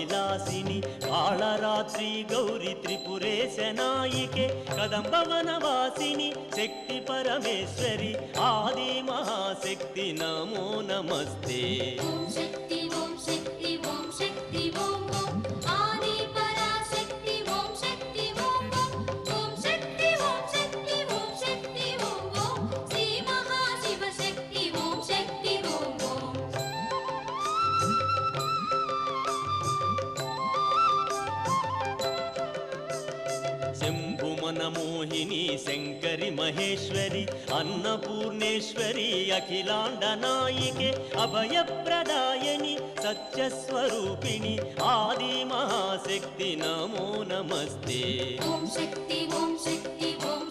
విలాసిని కాళరాత్రి గౌరి త్రిపురేశ నాయికే కదంబవనవాసిని శక్తి పరమేశ్వరి ఆది మహాశక్తి నమో నమస్తే. ఓం శక్తి ఓం శక్తి ఓం శక్తి ఓం ఓం ఆది పరాశక్తి ఓం శక్తి ఓం ఓం ఓం శక్తి ఓం శక్తి ఓం శక్తి ఓం ఓం శ్రీ మహాశివ శక్తి ఓం శక్తి ఓం ఓం. శంభుమన మోహిని శంకరి మహేశ్వరి అన్నపూర్ణేశ్వరి అఖిలాండ నాయికే అభయప్రదాయని సత్యస్వరూపిణి ఆది మహాశక్తి నమో నమస్తే. ఓం శక్తి ఓం శక్తి